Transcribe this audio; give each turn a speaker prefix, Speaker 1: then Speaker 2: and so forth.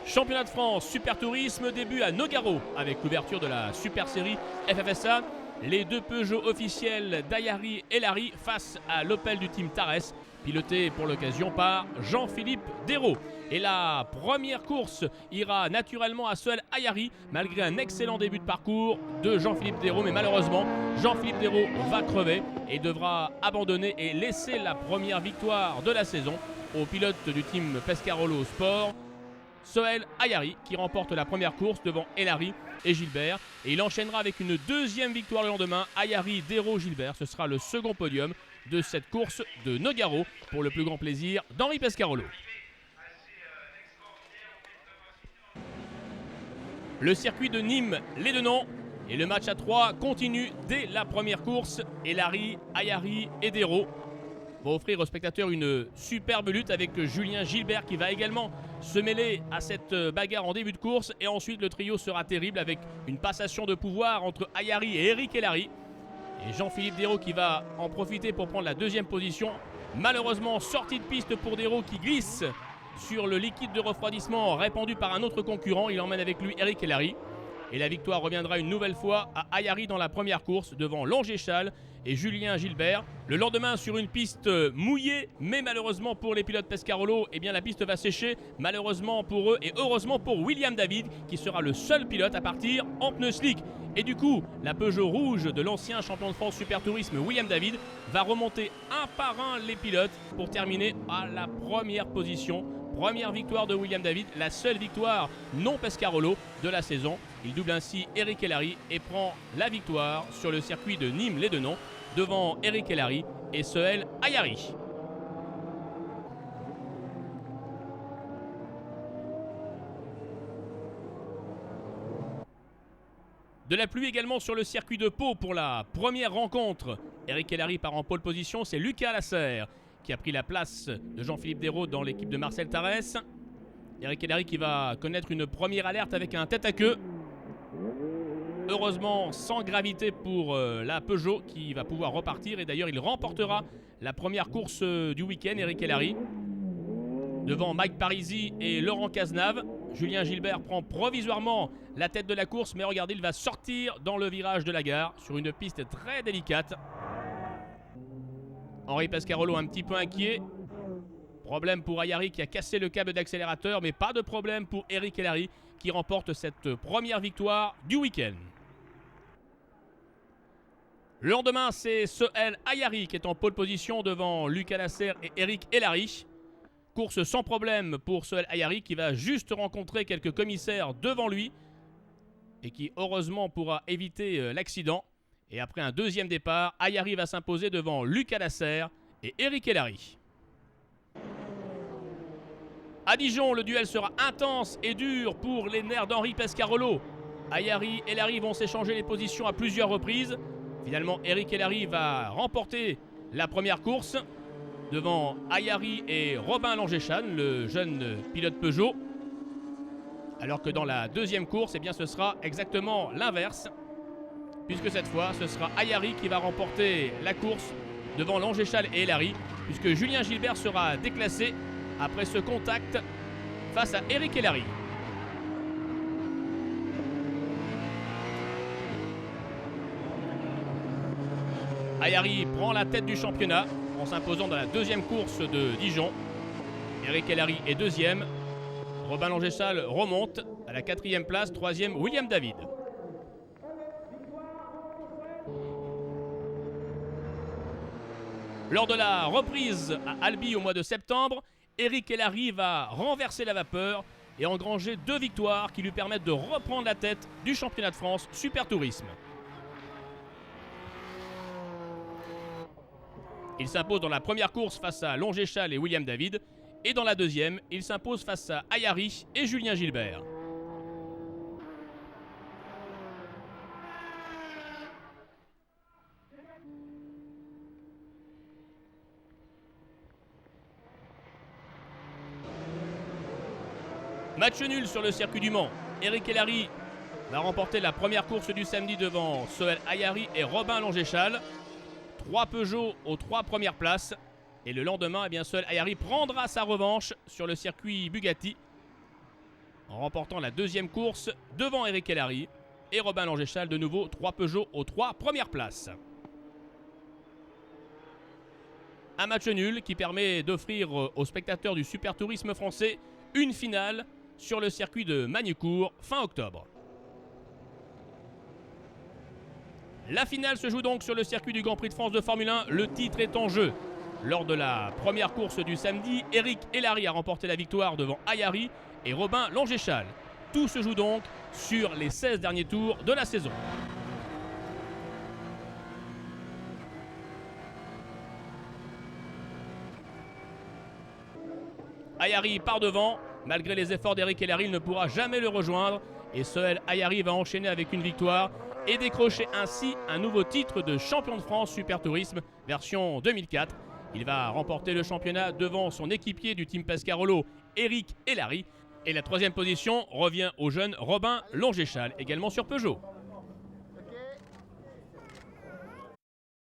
Speaker 1: Championnat de France Super Tourisme, début à Nogaro avec l'ouverture de la Super Série FFSA. Les deux Peugeot officiels d'Ayari et Larry face à l'Opel du team Tares, piloté pour l'occasion par Jean-Philippe Dérault. Et la première course ira naturellement à seul Ayari, malgré un excellent début de parcours de Jean-Philippe Dérault. Mais malheureusement, Jean-Philippe Dérault va crever et devra abandonner et laisser la première victoire de la saison au pilote du team Pescarolo Sport, Sohail Ayari, qui remporte la première course devant Elari et Gilbert. Et il enchaînera avec une deuxième victoire le lendemain. Ayari, Dérault, Gilbert. Ce sera le second podium de cette course de Nogaro pour le plus grand plaisir d'Henri Pescarolo. Le circuit de Nîmes, les Denons. Et le match à 3 continue dès la première course. Elari, Ayari et Dérault va offrir aux spectateurs une superbe lutte avec Julien Gilbert qui va également se mêler à cette bagarre en début de course. Et ensuite le trio sera terrible avec une passation de pouvoir entre Ayari et Eric Elari. Et Jean-Philippe Dérault qui va en profiter pour prendre la deuxième position. Malheureusement, sortie de piste pour Dérault qui glisse sur le liquide de refroidissement répandu par un autre concurrent. Il emmène avec lui Eric Elari. Et la victoire reviendra une nouvelle fois à Ayari dans la première course devant Langéchal et Julien Gilbert. Le lendemain sur une piste mouillée, mais malheureusement pour les pilotes Pescarolo, eh bien la piste va sécher. Malheureusement pour eux et heureusement pour William David qui sera le seul pilote à partir en pneus slick. Et du coup, la Peugeot rouge de l'ancien champion de France Super Tourisme William David va remonter un par un les pilotes pour terminer à la première position. Première victoire de William David, la seule victoire non Pescarolo de la saison. Il double ainsi Eric Elari et prend la victoire sur le circuit de Nîmes-les-Denons devant Eric Elari et Sohail Ayari. De la pluie également sur le circuit de Pau pour la première rencontre. Eric Elari part en pole position, c'est Lucas Lasserre qui a pris la place de Jean-Philippe Dérault dans l'équipe de Marcel Tarès. Eric Elari qui va connaître une première alerte avec un tête à queue. Heureusement sans gravité pour la Peugeot qui va pouvoir repartir. Et d'ailleurs il remportera la première course du week-end, Eric Elari. Devant Mike Parisi et Laurent Cazenave. Julien Gilbert prend provisoirement la tête de la course. Mais regardez, il va sortir dans le virage de la gare sur une piste très délicate. Henri Pescarolo un petit peu inquiet. Problème pour Ayari qui a cassé le câble d'accélérateur, mais pas de problème pour Eric Elari qui remporte cette première victoire du week-end. Le lendemain, c'est Sohail Ayari qui est en pole position devant Lucas Lasserre et Eric Elari. Course sans problème pour Sohail Ayari qui va juste rencontrer quelques commissaires devant lui et qui heureusement pourra éviter l'accident. Et après un deuxième départ, Ayari va s'imposer devant Lucas Lasserre et Eric Elari. À Dijon, le duel sera intense et dur pour les nerfs d'Henri Pescarolo. Ayari et Elari vont s'échanger les positions à plusieurs reprises. Finalement, Eric Elari va remporter la première course devant Ayari et Robin Langéchal, le jeune pilote Peugeot. Alors que dans la deuxième course, eh bien, ce sera exactement l'inverse. Puisque cette fois, ce sera Ayari qui va remporter la course devant Langéchal et Elari, puisque Julien Gilbert sera déclassé après ce contact face à Eric Elari. Ayari prend la tête du championnat en s'imposant dans la deuxième course de Dijon. Eric Elari est deuxième. Robin Langéchal remonte à la quatrième place, troisième William David. Lors de la reprise à Albi au mois de septembre, Eric Elari va renverser la vapeur et engranger 2 victoires qui lui permettent de reprendre la tête du championnat de France Super Tourisme. Il s'impose dans la première course face à Langéchal et William David et dans la deuxième, il s'impose face à Ayari et Julien Gilbert. Match nul sur le circuit du Mans. Eric Elari va remporter la première course du samedi devant Sohail Ayari et Robin Langéchal. 3 Peugeot aux 3 premières places. Et le lendemain, eh bien, Sohail Ayari prendra sa revanche sur le circuit Bugatti en remportant la deuxième course devant Eric Hellary. Et Robin Langéchal de nouveau 3 Peugeot aux 3 premières places. Un match nul qui permet d'offrir aux spectateurs du Super Tourisme français une finale sur le circuit de Magny-Cours fin octobre. La finale se joue donc sur le circuit du Grand Prix de France de Formule 1. Le titre est en jeu. Lors de la première course du samedi, Eric Hellary a remporté la victoire devant Hellary et Robin Langéchal. Tout se joue donc sur les 16 derniers tours de la saison. Hellary part devant. Malgré les efforts d'Eric Hellary, il ne pourra jamais le rejoindre. Et seul Hellary va enchaîner avec une victoire et décrocher ainsi un nouveau titre de champion de France Super Tourisme version 2004. Il va remporter le championnat devant son équipier du team Pescarolo, Eric Hellary. Et la troisième position revient au jeune Robin Langéchal, également sur Peugeot.